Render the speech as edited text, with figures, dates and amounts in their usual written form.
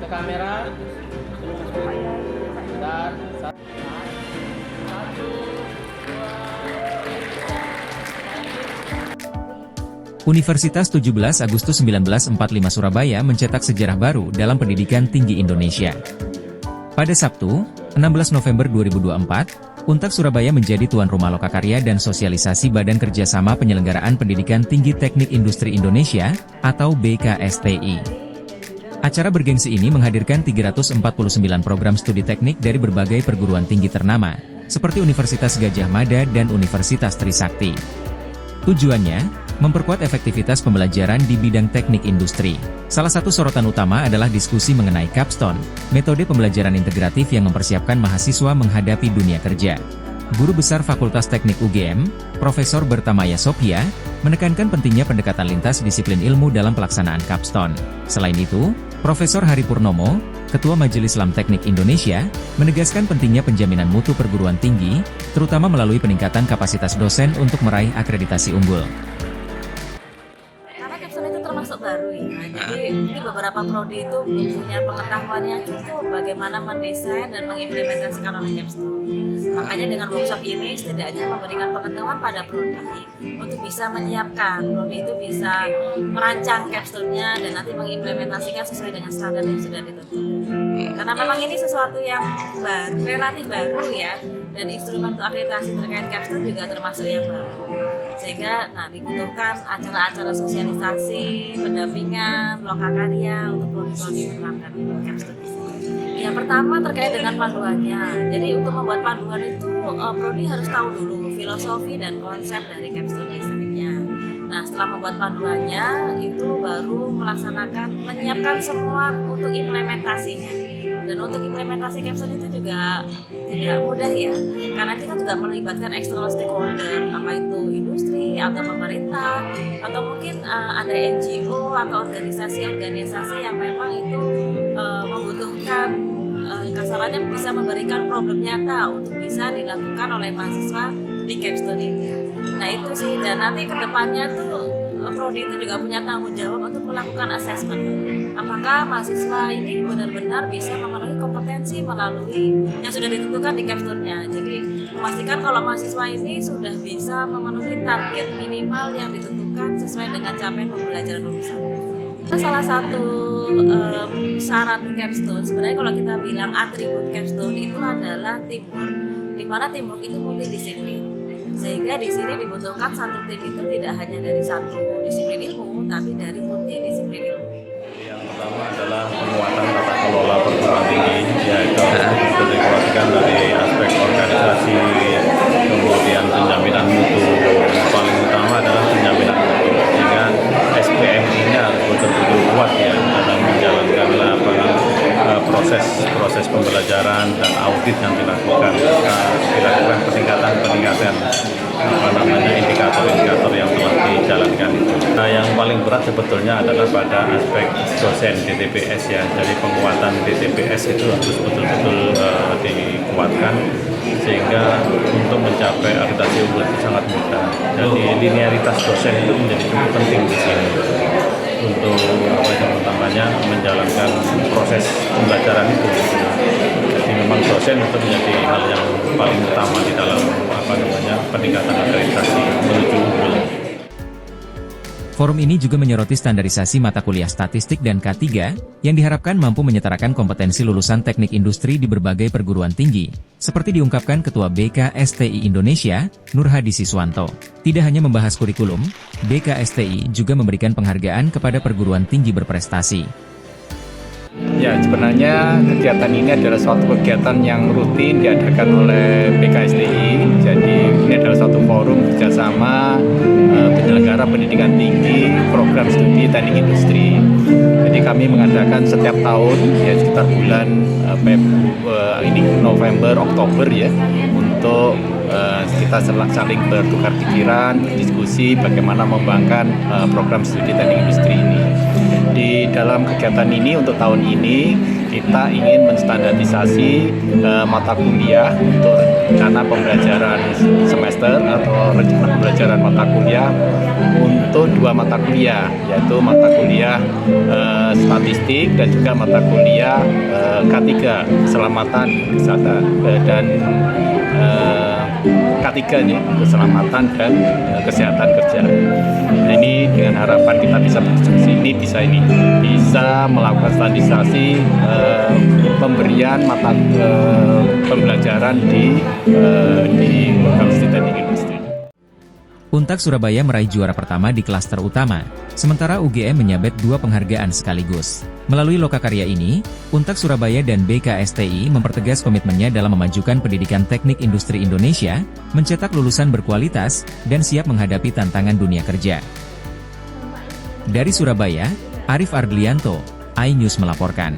ke kamera. Bentar. Satu, dua. Universitas 17 Agustus 1945 Surabaya mencetak sejarah baru dalam pendidikan tinggi Indonesia. Pada Sabtu, 16 November 2024, Untak Surabaya menjadi tuan rumah Lokakarya dan Sosialisasi Badan Kerjasama Penyelenggaraan Pendidikan Tinggi Teknik Industri Indonesia, atau BKSTI. Acara bergengsi ini menghadirkan 349 program studi teknik dari berbagai perguruan tinggi ternama, seperti Universitas Gadjah Mada dan Universitas Trisakti. Tujuannya, memperkuat efektivitas pembelajaran di bidang teknik industri. Salah satu sorotan utama adalah diskusi mengenai capstone, metode pembelajaran integratif yang mempersiapkan mahasiswa menghadapi dunia kerja. Guru Besar Fakultas Teknik UGM, Profesor Bertamaya Sophia, menekankan pentingnya pendekatan lintas disiplin ilmu dalam pelaksanaan capstone. Selain itu, Profesor Hari Purnomo, Ketua Majelis Islam Teknik Indonesia, menegaskan pentingnya penjaminan mutu perguruan tinggi, terutama melalui peningkatan kapasitas dosen untuk meraih akreditasi unggul. Termasuk baru ya, jadi di beberapa prodi itu punya pengetahuan yang cukup bagaimana mendesain dan mengimplementasikan oleh capstone. Makanya dengan workshop ini setidaknya memberikan pengetahuan pada prodi untuk bisa menyiapkan prodi itu bisa merancang capstone-nya dan nanti mengimplementasikan sesuai dengan standar yang sudah ditentukan. Karena memang ini sesuatu yang baru, relatif baru ya, dan instrumen untuk akreditasi terkait capstone juga termasuk yang baru. Sehingga dibutuhkan acara-acara sosialisasi, pendampingan, lokakarya untuk prodi-prodi menerapkan capstone. Yang pertama terkait dengan panduannya. Jadi untuk membuat panduan itu prodi harus tahu dulu filosofi dan konsep dari capstone desainnya. Nah, setelah membuat panduannya itu baru melaksanakan, menyiapkan semua untuk implementasinya. Dan untuk implementasi capstone itu juga tidak mudah ya, karena kita juga melibatkan external stakeholder, apa itu industri atau pemerintah atau mungkin ada NGO atau organisasi-organisasi yang memang itu membutuhkan kasarannya bisa memberikan problem nyata untuk bisa dilakukan oleh mahasiswa di capstone ini. Nah itu sih, dan nanti kedepannya tuh prodi itu juga punya tanggung jawab untuk melakukan assessment. Apakah mahasiswa ini benar-benar bisa memenuhi kompetensi melalui yang sudah ditentukan di capstone-nya. Jadi memastikan kalau mahasiswa ini sudah bisa memenuhi target minimal yang ditentukan sesuai dengan capaian pembelajaran lulusan. Salah satu syarat capstone, sebenarnya kalau kita bilang atribut capstone itu adalah teamwork, di mana teamwork itu multidisiplin. Sehingga di sini dibutuhkan satu tim itu tidak hanya dari satu disiplin ilmu, tapi dari multidisiplin ilmu. Yang pertama adalah penguatan tata kelola perguruan tinggi, yaitu harus dikuatkan dari aspek organisasi, kemudian penjaminan mutu. Yang paling utama adalah penjaminan mutu, sehingga SPM-nya harus betul-betul kuat ya dalam menjalankan proses pembelajaran dan audit yang dilakukan peningkatan indikator-indikator yang telah dijalankan itu. Nah, yang paling berat sebetulnya adalah pada aspek dosen DTPS ya. Jadi penguatan DTPS itu harus betul-betul dikuatkan sehingga untuk mencapai akreditasi unggul itu sangat mudah. Jadi linearitas dosen itu menjadi cukup penting di sini untuk menjalankan proses pembelajaran itu. Jadi memang dosen itu menjadi hal yang paling utama di dalam peningkatan akreditasi menuju unggul. Forum ini juga menyoroti standarisasi mata kuliah statistik dan K3, yang diharapkan mampu menyetarakan kompetensi lulusan teknik industri di berbagai perguruan tinggi, seperti diungkapkan Ketua BKSTI Indonesia, Nur Hadi Siswanto. Tidak hanya membahas kurikulum, BKSTI juga memberikan penghargaan kepada perguruan tinggi berprestasi. Ya, sebenarnya kegiatan ini adalah suatu kegiatan yang rutin diadakan oleh BKSTI. Jadi ini adalah suatu forum kerjasama penyelenggara pendidikan tinggi, program studi teknik industri. Jadi kami mengadakan setiap tahun, ya sekitar bulan November, Oktober ya, untuk kita saling bertukar pikiran, berdiskusi bagaimana mengembangkan program studi teknik industri ini. di dalam kegiatan ini untuk tahun ini kita ingin menstandarisasi mata kuliah untuk rencana pembelajaran semester atau rencana pembelajaran mata kuliah untuk 2 mata kuliah, yaitu mata kuliah statistik dan juga mata kuliah K3 keselamatan kesehatan dan K3 nih, keselamatan dan kesehatan kerja. Nah, ini dengan harapan kita bisa berdiskusi bisa melakukan standarisasi pemberian mata pembelajaran di Fakultas Teknik Industri. Untak Surabaya meraih juara pertama di klaster utama, sementara UGM menyabet 2 penghargaan sekaligus. Melalui lokakarya ini, Untak Surabaya dan BKSTI mempertegas komitmennya dalam memajukan pendidikan teknik industri Indonesia, mencetak lulusan berkualitas, dan siap menghadapi tantangan dunia kerja. Dari Surabaya, Arif Ardlianto, iNews melaporkan.